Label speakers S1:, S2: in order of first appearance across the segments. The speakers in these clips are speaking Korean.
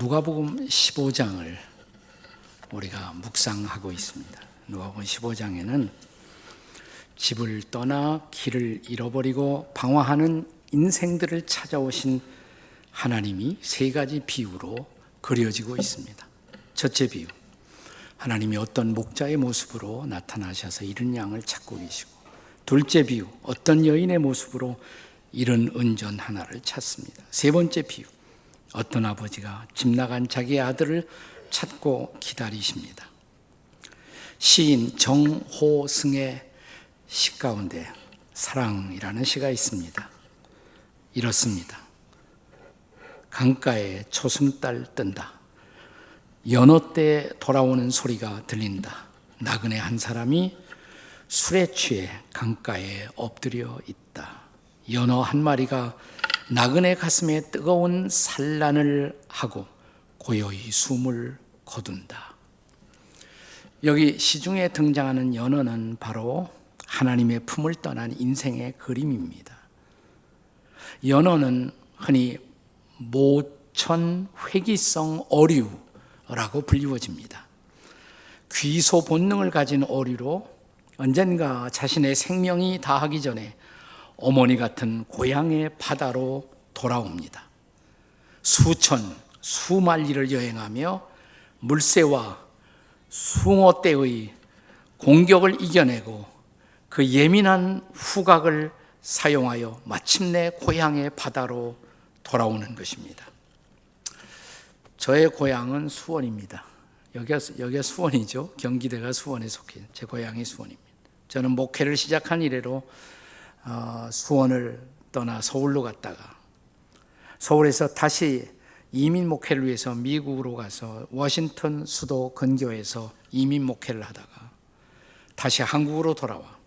S1: 누가복음 15장을 우리가 묵상하고 있습니다. 누가복음 15장에는 집을 떠나 길을 잃어버리고 방황하는 인생들을 찾아오신 하나님이 세 가지 비유로 그려지고 있습니다. 첫째 비유, 하나님이 어떤 목자의 모습으로 나타나셔서 잃은 양을 찾고 계시고, 둘째 비유, 어떤 여인의 모습으로 잃은 은전 하나를 찾습니다. 세 번째 비유, 어떤 아버지가 집 나간 자기의 아들을 찾고 기다리십니다. 시인 정호승의 시 가운데 사랑이라는 시가 있습니다. 이렇습니다. 강가에 초승달 뜬다. 연어 때 돌아오는 소리가 들린다. 나그네 한 사람이 술에 취해 강가에 엎드려 있다. 연어 한 마리가 나그네 가슴에 뜨거운 산란을 하고 고요히 숨을 거둔다. 여기 시중에 등장하는 연어는 바로 하나님의 품을 떠난 인생의 그림입니다. 연어는 흔히 모천 회귀성 어류라고 불리워집니다. 귀소 본능을 가진 어류로 언젠가 자신의 생명이 다하기 전에 어머니 같은 고향의 바다로 돌아옵니다. 수천, 수만리를 여행하며 물새와 숭어떼의 공격을 이겨내고 그 예민한 후각을 사용하여 마침내 고향의 바다로 돌아오는 것입니다. 저의 고향은 수원입니다. 여기가 수원이죠. 경기도가 수원에 속해 제 고향이 수원입니다. 저는 목회를 시작한 이래로 수원을 떠나 서울로 갔다가 서울에서 다시 이민 목회를 위해서 미국으로 가서 워싱턴 수도 근교에서 이민 목회를 하다가 다시 한국으로 돌아와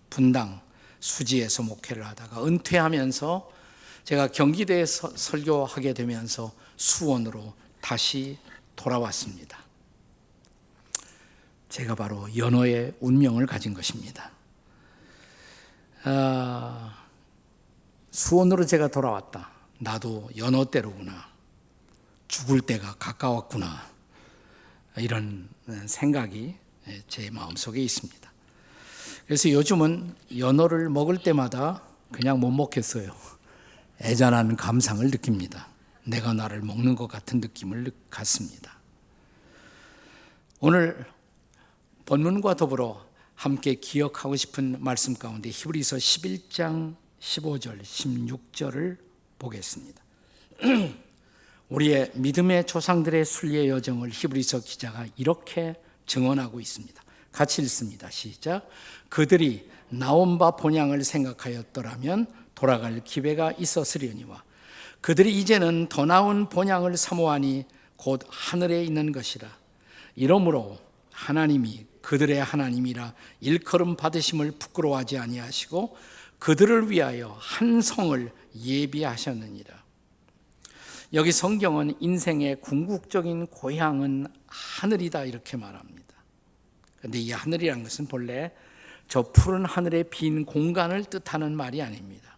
S1: 분당 수지에서 목회를 하다가 은퇴하면서 제가 경기도에 설교하게 되면서 수원으로 다시 돌아왔습니다. 제가 바로 연어의 운명을 가진 것입니다. 수원으로 제가 돌아왔다. 나도 연어대로구나. 죽을 때가 가까웠구나. 이런 생각이 제 마음속에 있습니다. 그래서 요즘은 연어를 먹을 때마다 그냥 못 먹겠어요. 애잔한 감상을 느낍니다. 내가 나를 먹는 것 같은 느낌을 갖습니다. 오늘 본문과 더불어 함께 기억하고 싶은 말씀 가운데 히브리서 11장 15절, 16절을 보겠습니다. 우리의 믿음의 조상들의 순례 여정을 히브리서 기자가 이렇게 증언하고 있습니다. 같이 읽습니다. 시작. 그들이 나온 바 본향을 생각하였더라면 돌아갈 기회가 있었으려니와 그들이 이제는 더 나은 본향을 사모하니 곧 하늘에 있는 것이라. 이러므로 하나님이 그들의 하나님이라 일컬음 받으심을 부끄러워하지 아니하시고 그들을 위하여 한 성을 예비하셨느니라. 여기 성경은 인생의 궁극적인 고향은 하늘이다 이렇게 말합니다. 그런데 이 하늘이라는 것은 본래 저 푸른 하늘의 빈 공간을 뜻하는 말이 아닙니다.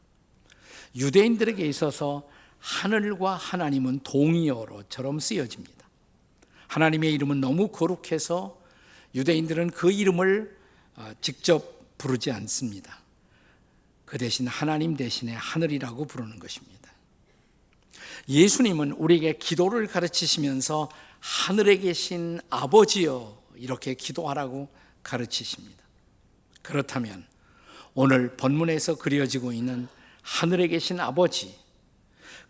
S1: 유대인들에게 있어서 하늘과 하나님은 동의어로처럼 쓰여집니다. 하나님의 이름은 너무 거룩해서 유대인들은 그 이름을 직접 부르지 않습니다. 그 대신 하나님 대신에 하늘이라고 부르는 것입니다. 예수님은 우리에게 기도를 가르치시면서 하늘에 계신 아버지여 이렇게 기도하라고 가르치십니다. 그렇다면 오늘 본문에서 그려지고 있는 하늘에 계신 아버지,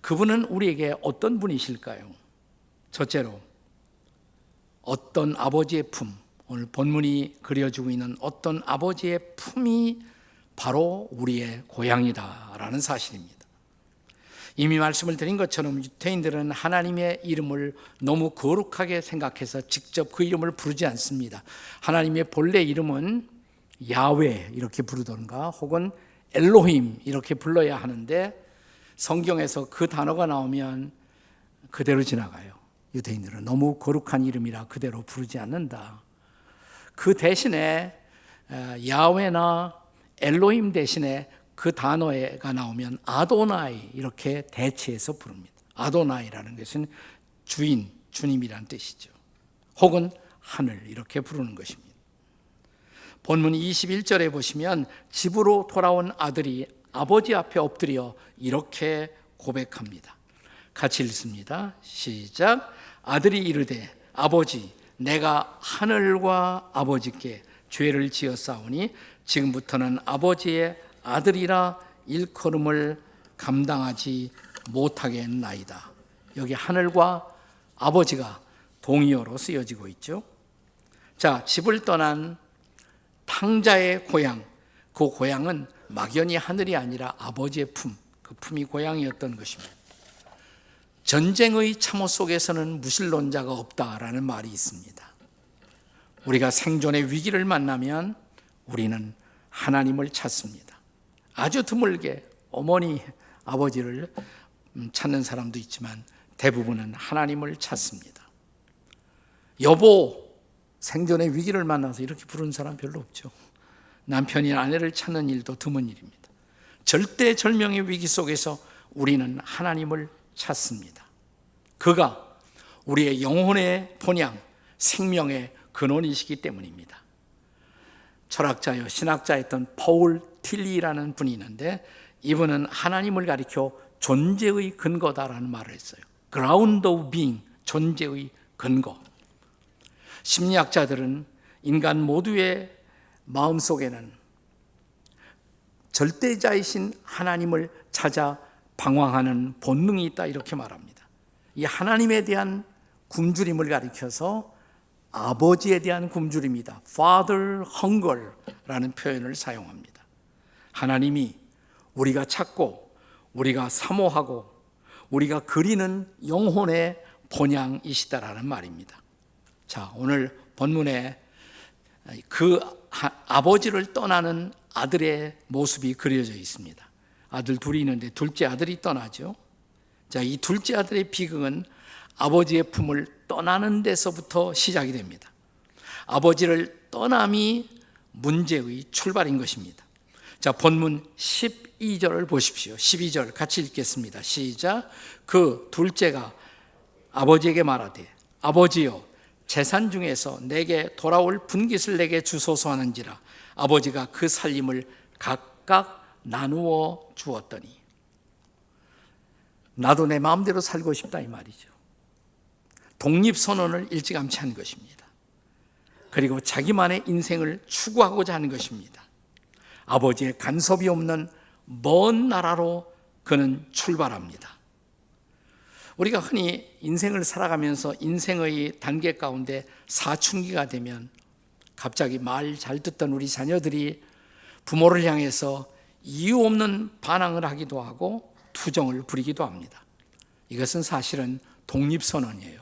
S1: 그분은 우리에게 어떤 분이실까요? 첫째로 어떤 아버지의 품, 오늘 본문이 그려지고 있는 어떤 아버지의 품이 바로 우리의 고향이다라는 사실입니다. 이미 말씀을 드린 것처럼 유대인들은 하나님의 이름을 너무 거룩하게 생각해서 직접 그 이름을 부르지 않습니다. 하나님의 본래 이름은 야훼 이렇게 부르던가 혹은 엘로힘 이렇게 불러야 하는데 성경에서 그 단어가 나오면 그대로 지나가요. 유대인들은 너무 거룩한 이름이라 그대로 부르지 않는다. 그 대신에 야훼나 엘로힘 대신에 그 단어가 나오면 아도나이 이렇게 대체해서 부릅니다. 아도나이라는 것은 주인, 주님이란 뜻이죠. 혹은 하늘 이렇게 부르는 것입니다. 본문 21절에 보시면 집으로 돌아온 아들이 아버지 앞에 엎드려 이렇게 고백합니다. 같이 읽습니다. 시작. 아들이 이르되 아버지 내가 하늘과 아버지께 죄를 지었사오니 지금부터는 아버지의 아들이라 일컬음을 감당하지 못하겠나이다. 여기 하늘과 아버지가 동의어로 쓰여지고 있죠. 자, 집을 떠난 탕자의 고향, 그 고향은 막연히 하늘이 아니라 아버지의 품, 그 품이 고향이었던 것입니다. 전쟁의 참호 속에서는 무신론자가 없다라는 말이 있습니다. 우리가 생존의 위기를 만나면 우리는 하나님을 찾습니다. 아주 드물게 어머니, 아버지를 찾는 사람도 있지만 대부분은 하나님을 찾습니다. 여보, 생존의 위기를 만나서 이렇게 부르는 사람 별로 없죠. 남편이 아내를 찾는 일도 드문 일입니다. 절대절명의 위기 속에서 우리는 하나님을 찾습니다. 그가 우리의 영혼의 본향, 생명의 근원이시기 때문입니다. 철학자요 신학자였던 파울 틸리라는 분이 있는데 이분은 하나님을 가리켜 존재의 근거다라는 말을 했어요. Ground of being, 존재의 근거. 심리학자들은 인간 모두의 마음속에는 절대자이신 하나님을 찾아 방황하는 본능이 있다 이렇게 말합니다. 이 하나님에 대한 굶주림을 가리켜서 아버지에 대한 굶주림이다. Father hunger라는 표현을 사용합니다. 하나님이 우리가 찾고 우리가 사모하고 우리가 그리는 영혼의 본향이시다라는 말입니다. 자, 오늘 본문에 그 아버지를 떠나는 아들의 모습이 그려져 있습니다. 아들 둘이 있는데 둘째 아들이 떠나죠. 자, 이 둘째 아들의 비극은 아버지의 품을 떠나는 데서부터 시작이 됩니다. 아버지를 떠남이 문제의 출발인 것입니다. 자, 본문 12절을 보십시오. 12절 같이 읽겠습니다. 시작. 그 둘째가 아버지에게 말하되 아버지여 재산 중에서 내게 돌아올 분깃을 내게 주소서 하는지라. 아버지가 그 살림을 각각 나누어 주었더니 나도 내 마음대로 살고 싶다 이 말이죠. 독립선언을 일찌감치 한 것입니다. 그리고 자기만의 인생을 추구하고자 하는 것입니다. 아버지의 간섭이 없는 먼 나라로 그는 출발합니다. 우리가 흔히 인생을 살아가면서 인생의 단계 가운데 사춘기가 되면 갑자기 말 잘 듣던 우리 자녀들이 부모를 향해서 이유 없는 반항을 하기도 하고 투정을 부리기도 합니다. 이것은 사실은 독립선언이에요.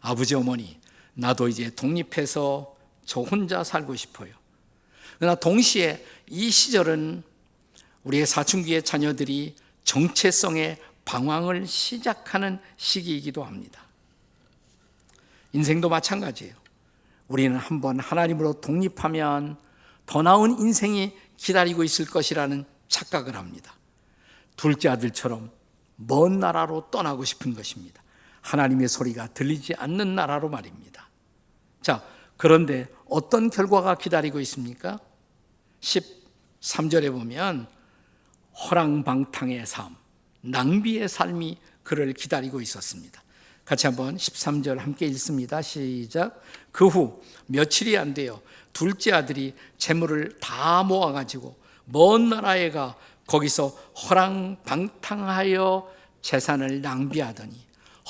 S1: 아버지 어머니 나도 이제 독립해서 저 혼자 살고 싶어요. 그러나 동시에 이 시절은 우리의 사춘기의 자녀들이 정체성의 방황을 시작하는 시기이기도 합니다. 인생도 마찬가지예요. 우리는 한번 하나님으로 독립하면 더 나은 인생이 기다리고 있을 것이라는 착각을 합니다. 둘째 아들처럼 먼 나라로 떠나고 싶은 것입니다. 하나님의 소리가 들리지 않는 나라로 말입니다. 자, 그런데 어떤 결과가 기다리고 있습니까? 13절에 보면 허랑방탕의 삶, 낭비의 삶이 그를 기다리고 있었습니다. 같이 한번 13절 함께 읽습니다. 시작. 그 후 며칠이 안 돼요. 둘째 아들이 재물을 다 모아가지고 먼 나라에 가 거기서 허랑방탕하여 재산을 낭비하더니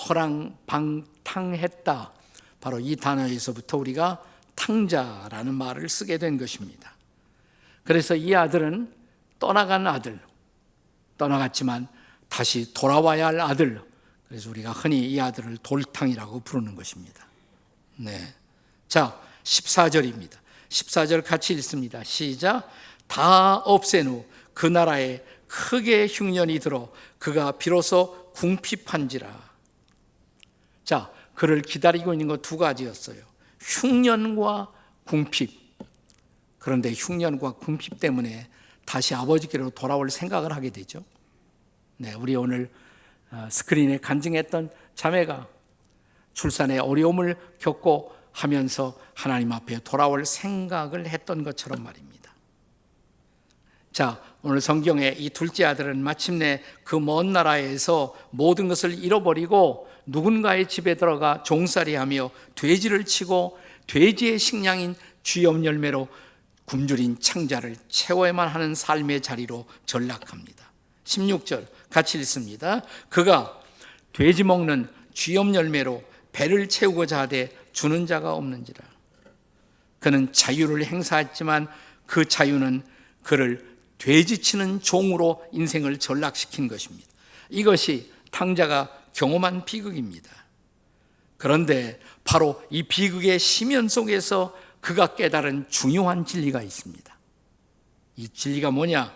S1: 허랑방탕했다. 바로 이 단어에서부터 우리가 탕자라는 말을 쓰게 된 것입니다. 그래서 이 아들은 떠나간 아들, 떠나갔지만 다시 돌아와야 할 아들, 그래서 우리가 흔히 이 아들을 돌탕이라고 부르는 것입니다. 네. 자, 14절입니다. 14절 같이 읽습니다. 시작. 다 없앤 후 그 나라에 크게 흉년이 들어 그가 비로소 궁핍한지라. 자, 그를 기다리고 있는 것 두 가지였어요. 흉년과 궁핍. 그런데 흉년과 궁핍 때문에 다시 아버지께로 돌아올 생각을 하게 되죠. 네, 우리 오늘 스크린에 간증했던 자매가 출산에 어려움을 겪고 하면서 하나님 앞에 돌아올 생각을 했던 것처럼 말입니다. 자, 오늘 성경에 이 둘째 아들은 마침내 그 먼 나라에서 모든 것을 잃어버리고 누군가의 집에 들어가 종살이하며 돼지를 치고 돼지의 식량인 쥐염 열매로 굶주린 창자를 채워야만 하는 삶의 자리로 전락합니다. 16절 같이 읽습니다. 그가 돼지 먹는 쥐염 열매로 배를 채우고자 하되 주는 자가 없는지라. 그는 자유를 행사했지만 그 자유는 그를 돼지치는 종으로 인생을 전락시킨 것입니다. 이것이 탕자가 경험한 비극입니다. 그런데 바로 이 비극의 심연 속에서 그가 깨달은 중요한 진리가 있습니다. 이 진리가 뭐냐?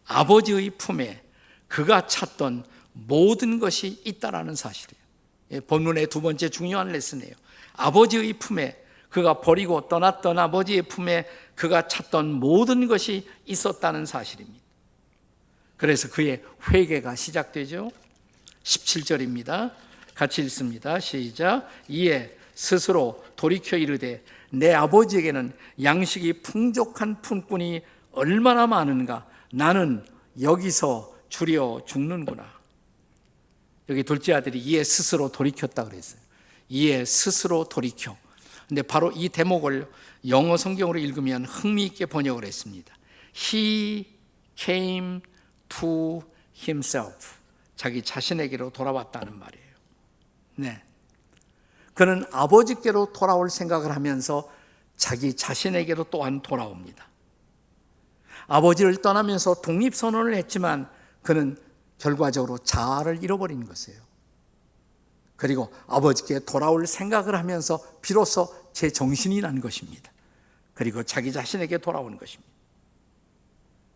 S1: 아버지의 품에 그가 찾던 모든 것이 있다라는 사실이에요. 본문의 두 번째 중요한 레슨이에요. 아버지의 품에, 그가 버리고 떠났던 아버지의 품에 그가 찾던 모든 것이 있었다는 사실입니다. 그래서 그의 회개가 시작되죠. 17절입니다. 같이 읽습니다. 시작. 이에 스스로 돌이켜 이르되 내 아버지에게는 양식이 풍족한 품꾼이 얼마나 많은가. 나는 여기서 주려 죽는구나. 여기 둘째 아들이 이에 스스로 돌이켰다 그랬어요. 이에 스스로 돌이켜. 근데 바로 이 대목을 영어 성경으로 읽으면 흥미있게 번역을 했습니다. He came to himself. 자기 자신에게로 돌아왔다는 말이에요. 네. 그는 아버지께로 돌아올 생각을 하면서 자기 자신에게로 또한 돌아옵니다. 아버지를 떠나면서 독립선언을 했지만 그는 결과적으로 자아를 잃어버린 것이에요. 그리고 아버지께 돌아올 생각을 하면서 비로소 제 정신이 난 것입니다. 그리고 자기 자신에게 돌아오는 것입니다.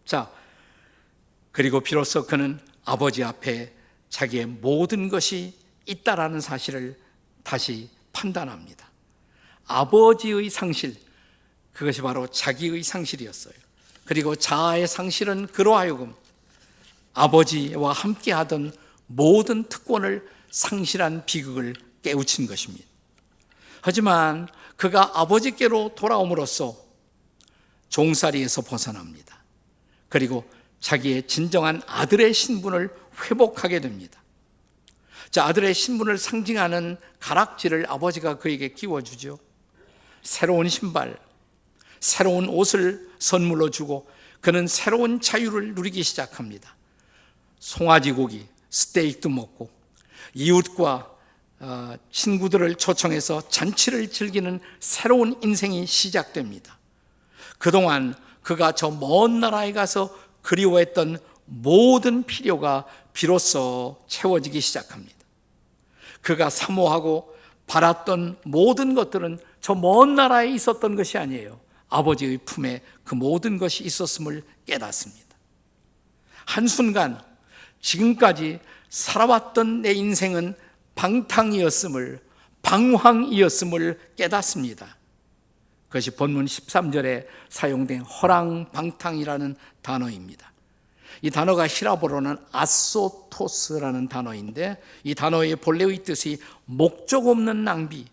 S1: 자, 그리고 비로소 그는 아버지 앞에 자기의 모든 것이 있다라는 사실을 다시 판단합니다. 아버지의 상실, 그것이 바로 자기의 상실이었어요. 그리고 자아의 상실은 그로 하여금 아버지와 함께하던 모든 특권을 상실한 비극을 깨우친 것입니다. 하지만 그가 아버지께로 돌아옴으로써 종살이에서 벗어납니다. 그리고 자기의 진정한 아들의 신분을 회복하게 됩니다. 자, 아들의 신분을 상징하는 가락지를 아버지가 그에게 끼워주죠. 새로운 신발, 새로운 옷을 선물로 주고 그는 새로운 자유를 누리기 시작합니다. 송아지 고기, 스테이크도 먹고 이웃과 친구들을 초청해서 잔치를 즐기는 새로운 인생이 시작됩니다. 그동안 그가 저 먼 나라에 가서 그리워했던 모든 필요가 비로소 채워지기 시작합니다. 그가 사모하고 바랐던 모든 것들은 저 먼 나라에 있었던 것이 아니에요. 아버지의 품에 그 모든 것이 있었음을 깨닫습니다. 한순간 지금까지 살아왔던 내 인생은 방황이었음을 깨닫습니다. 그것이 본문 13절에 사용된 허랑방탕이라는 단어입니다. 이 단어가 히라보로는 아소토스라는 단어인데 이 단어의 본래의 뜻이 목적 없는 낭비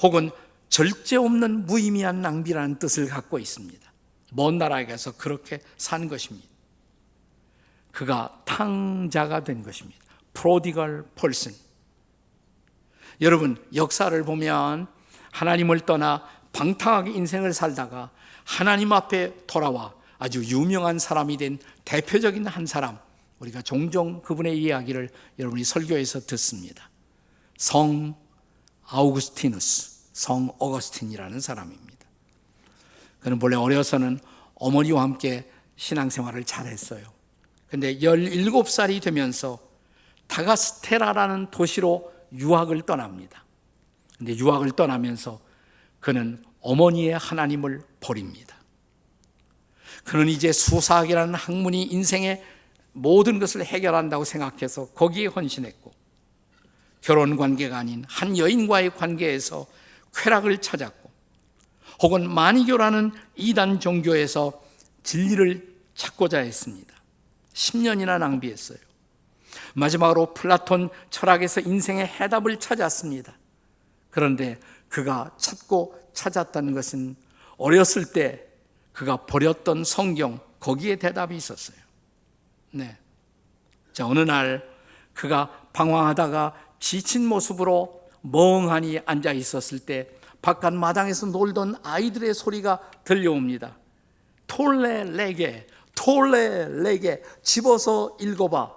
S1: 혹은 절제 없는 무의미한 낭비라는 뜻을 갖고 있습니다. 먼 나라에 가서 그렇게 산 것입니다. 그가 탕자가 된 것입니다. Prodigal person. 여러분, 역사를 보면 하나님을 떠나 방탕하게 인생을 살다가 하나님 앞에 돌아와 아주 유명한 사람이 된 대표적인 한 사람, 우리가 종종 그분의 이야기를 여러분이 설교에서 듣습니다. 성 어거스틴이라는 사람입니다. 그는 본래 어려서는 어머니와 함께 신앙생활을 잘했어요. 그런데 17살이 되면서 다가스테라라는 도시로 유학을 떠납니다. 그런데 유학을 떠나면서 그는 어머니의 하나님을 버립니다. 그는 이제 수사학이라는 학문이 인생의 모든 것을 해결한다고 생각해서 거기에 헌신했고 결혼 관계가 아닌 한 여인과의 관계에서 쾌락을 찾았고 혹은 마니교라는 이단 종교에서 진리를 찾고자 했습니다. 10년이나 낭비했어요. 마지막으로 플라톤 철학에서 인생의 해답을 찾았습니다. 그런데 그가 찾고 찾았다는 것은 어렸을 때 그가 버렸던 성경, 거기에 대답이 있었어요. 네. 자, 어느 날 그가 방황하다가 지친 모습으로 멍하니 앉아 있었을 때 바깥 마당에서 놀던 아이들의 소리가 들려옵니다. 톨레 레게 집어서 읽어봐.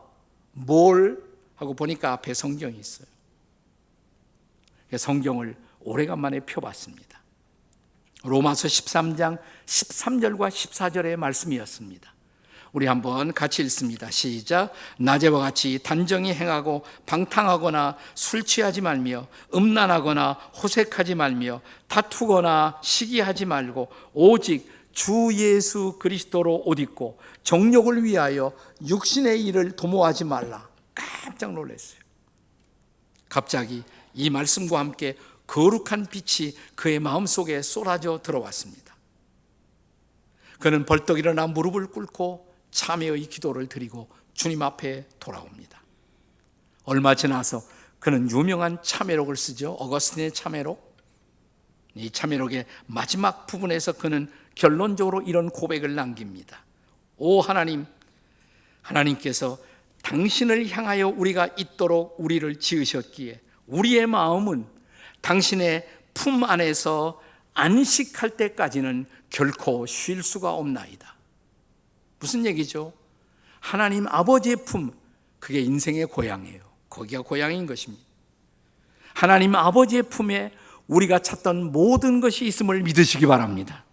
S1: 뭘? 하고 보니까 앞에 성경이 있어요. 성경을 오래간만에 펴봤습니다. 로마서 13장 13절과 14절의 말씀이었습니다. 우리 한번 같이 읽습니다. 시작. 낮에와 같이 단정히 행하고 방탕하거나 술 취하지 말며 음란하거나 호색하지 말며 다투거나 시기하지 말고 오직 주 예수 그리스도로 옷 입고 정욕을 위하여 육신의 일을 도모하지 말라. 깜짝 놀랐어요. 갑자기 이 말씀과 함께 거룩한 빛이 그의 마음속에 쏟아져 들어왔습니다. 그는 벌떡 일어나 무릎을 꿇고 참회의 기도를 드리고 주님 앞에 돌아옵니다. 얼마 지나서 그는 유명한 참회록을 쓰죠. 어거스틴의 참회록. 이 참회록의 마지막 부분에서 그는 결론적으로 이런 고백을 남깁니다. 오 하나님, 하나님께서 당신을 향하여 우리가 있도록 우리를 지으셨기에 우리의 마음은 당신의 품 안에서 안식할 때까지는 결코 쉴 수가 없나이다. 무슨 얘기죠? 하나님 아버지의 품, 그게 인생의 고향이에요. 거기가 고향인 것입니다. 하나님 아버지의 품에 우리가 찾던 모든 것이 있음을 믿으시기 바랍니다.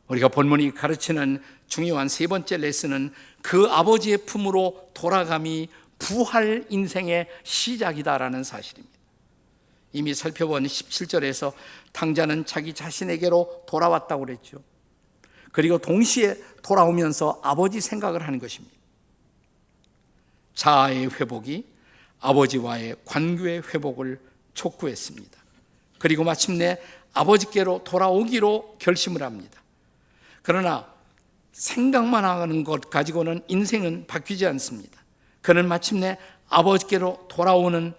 S1: 우리가 본문이 가르치는 중요한 세 번째 레슨은 그 아버지의 품으로 돌아감이 부활 인생의 시작이다라는 사실입니다. 이미 살펴본 17절에서 탕자는 자기 자신에게로 돌아왔다고 그랬죠. 그리고 동시에 돌아오면서 아버지 생각을 하는 것입니다. 자아의 회복이 아버지와의 관계의 회복을 촉구했습니다. 그리고 마침내 아버지께로 돌아오기로 결심을 합니다. 그러나 생각만 하는 것 가지고는 인생은 바뀌지 않습니다. 그는 마침내 아버지께로 돌아오는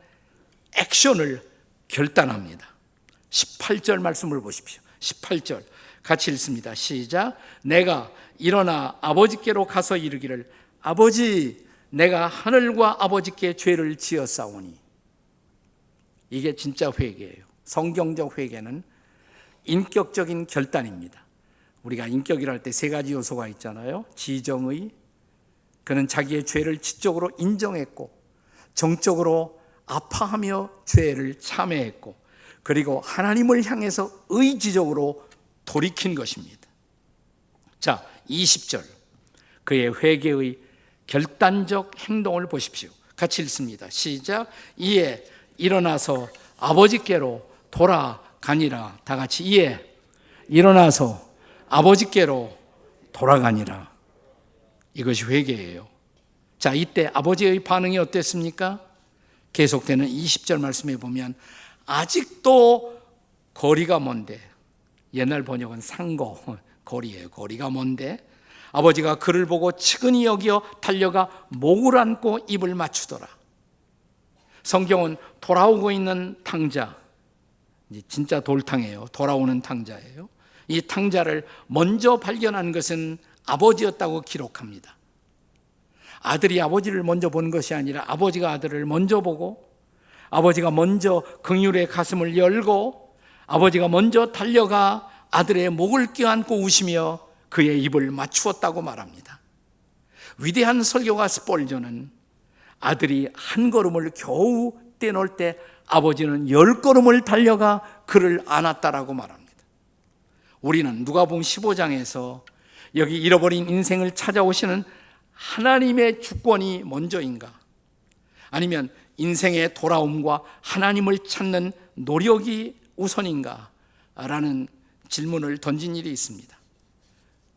S1: 액션을 결단합니다. 18절 말씀을 보십시오. 18절 같이 읽습니다. 시작. 내가 일어나 아버지께로 가서 이르기를 아버지, 내가 하늘과 아버지께 죄를 지었사오니. 이게 진짜 회개예요. 성경적 회개는 인격적인 결단입니다. 우리가 인격이라 할 때 세 가지 요소가 있잖아요. 지정의, 그는 자기의 죄를 지적으로 인정했고 정적으로 아파하며 죄를 참회했고 그리고 하나님을 향해서 의지적으로 돌이킨 것입니다. 자, 20절 그의 회개의 결단적 행동을 보십시오. 같이 읽습니다. 시작. 이에 일어나서 아버지께로 돌아가니라. 다 같이 이에 일어나서 아버지께로 돌아가니라. 이것이 회개예요. 자, 이때 아버지의 반응이 어땠습니까? 계속되는 20절 말씀에 보면 아직도 거리가 먼데, 옛날 번역은 상거, 거리예요. 거리가 먼데 아버지가 그를 보고 측은히 여기어 달려가 목을 안고 입을 맞추더라. 성경은 돌아오고 있는 탕자, 진짜 돌탕이에요. 돌아오는 탕자예요. 이 탕자를 먼저 발견한 것은 아버지였다고 기록합니다. 아들이 아버지를 먼저 본 것이 아니라 아버지가 아들을 먼저 보고 아버지가 먼저 긍휼의 가슴을 열고 아버지가 먼저 달려가 아들의 목을 껴안고 우시며 그의 입을 맞추었다고 말합니다. 위대한 설교가 스폴저는 아들이 한 걸음을 겨우 떼놓을 때 아버지는 10걸음을 달려가 그를 안았다라고 말합니다. 우리는 누가복음 15장에서 여기 잃어버린 인생을 찾아오시는 하나님의 주권이 먼저인가? 아니면 인생의 돌아옴과 하나님을 찾는 노력이 우선인가? 라는 질문을 던진 일이 있습니다.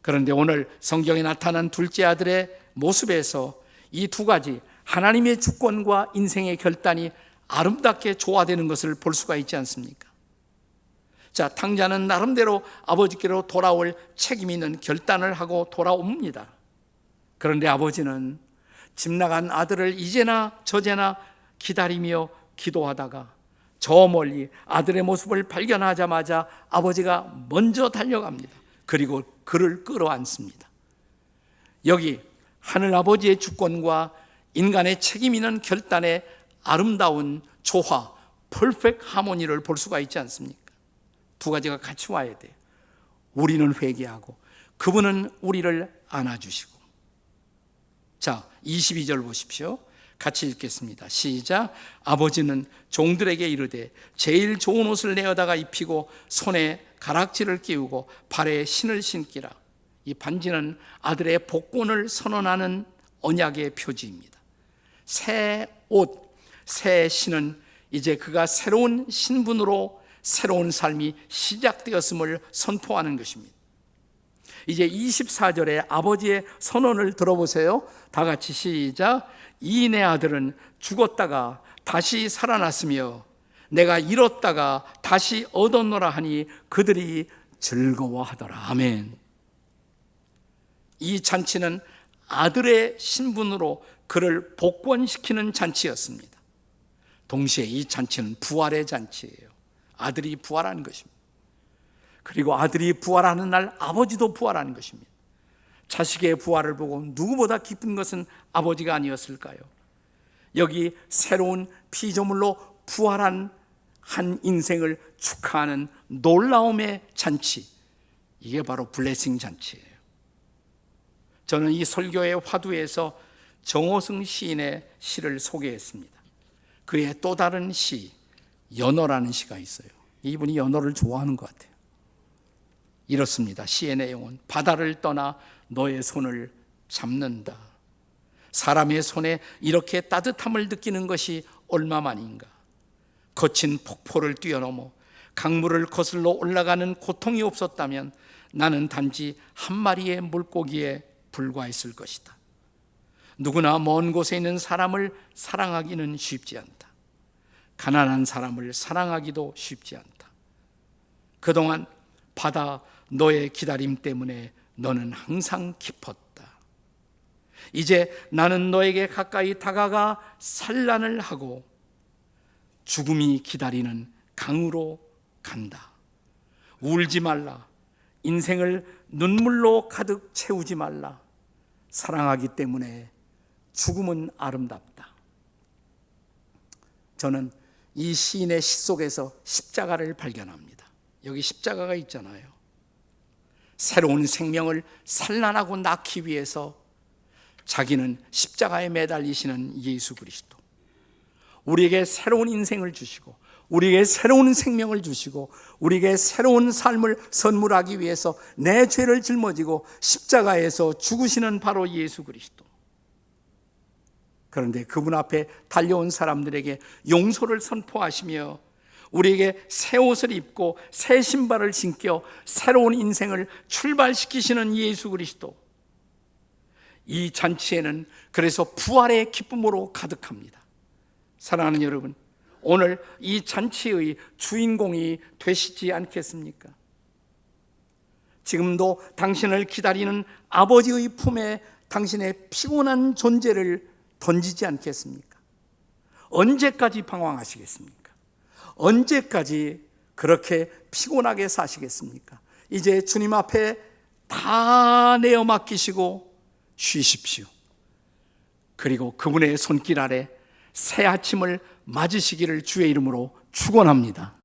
S1: 그런데 오늘 성경에 나타난 둘째 아들의 모습에서 이 두 가지 하나님의 주권과 인생의 결단이 아름답게 조화되는 것을 볼 수가 있지 않습니까? 자, 탕자는 나름대로 아버지께로 돌아올 책임 있는 결단을 하고 돌아옵니다. 그런데 아버지는 집 나간 아들을 이제나 저제나 기다리며 기도하다가 저 멀리 아들의 모습을 발견하자마자 아버지가 먼저 달려갑니다. 그리고 그를 끌어안습니다. 여기 하늘아버지의 주권과 인간의 책임 있는 결단의 아름다운 조화, 퍼펙트 하모니를 볼 수가 있지 않습니까? 두 가지가 같이 와야 돼요. 우리는 회개하고 그분은 우리를 안아주시고. 자, 22절 보십시오. 같이 읽겠습니다. 시작. 아버지는 종들에게 이르되 제일 좋은 옷을 내어다가 입히고 손에 가락지를 끼우고 발에 신을 신기라. 이 반지는 아들의 복권을 선언하는 언약의 표지입니다. 새 옷, 새 신은 이제 그가 새로운 신분으로 새로운 삶이 시작되었음을 선포하는 것입니다. 이제 24절에 아버지의 선언을 들어보세요. 다 같이 시작. 이 내 아들은 죽었다가 다시 살아났으며 내가 잃었다가 다시 얻었노라 하니 그들이 즐거워하더라. 아멘. 이 잔치는 아들의 신분으로 그를 복권시키는 잔치였습니다. 동시에 이 잔치는 부활의 잔치예요. 아들이 부활하는 것입니다. 그리고 아들이 부활하는 날 아버지도 부활하는 것입니다. 자식의 부활을 보고 누구보다 기쁜 것은 아버지가 아니었을까요? 여기 새로운 피조물로 부활한 한 인생을 축하하는 놀라움의 잔치, 이게 바로 블레싱 잔치예요. 저는 이 설교의 화두에서 정호승 시인의 시를 소개했습니다. 그의 또 다른 시, 연어라는 시가 있어요. 이분이 연어를 좋아하는 것 같아요. 이렇습니다. 시의 내용은 바다를 떠나 너의 손을 잡는다. 사람의 손에 이렇게 따뜻함을 느끼는 것이 얼마만인가. 거친 폭포를 뛰어넘어 강물을 거슬러 올라가는 고통이 없었다면 나는 단지 한 마리의 물고기에 불과했을 것이다. 누구나 먼 곳에 있는 사람을 사랑하기는 쉽지 않다. 가난한 사람을 사랑하기도 쉽지 않다. 그동안 바다 너의 기다림 때문에 너는 항상 기뻤다. 이제 나는 너에게 가까이 다가가 산란을 하고 죽음이 기다리는 강으로 간다. 울지 말라. 인생을 눈물로 가득 채우지 말라. 사랑하기 때문에 죽음은 아름답다. 저는 이 시인의 시 속에서 십자가를 발견합니다. 여기 십자가가 있잖아요. 새로운 생명을 산란하고 낳기 위해서 자기는 십자가에 매달리시는 예수 그리스도, 우리에게 새로운 인생을 주시고 우리에게 새로운 생명을 주시고 우리에게 새로운 삶을 선물하기 위해서 내 죄를 짊어지고 십자가에서 죽으시는 바로 예수 그리스도. 그런데 그분 앞에 달려온 사람들에게 용서를 선포하시며 우리에게 새 옷을 입고 새 신발을 신겨 새로운 인생을 출발시키시는 예수 그리스도. 이 잔치에는 그래서 부활의 기쁨으로 가득합니다. 사랑하는 여러분, 오늘 이 잔치의 주인공이 되시지 않겠습니까? 지금도 당신을 기다리는 아버지의 품에 당신의 피곤한 존재를 던지지 않겠습니까? 언제까지 방황하시겠습니까? 언제까지 그렇게 피곤하게 사시겠습니까? 이제 주님 앞에 다 내어 맡기시고 쉬십시오. 그리고 그분의 손길 아래 새 아침을 맞으시기를 주의 이름으로 축원합니다.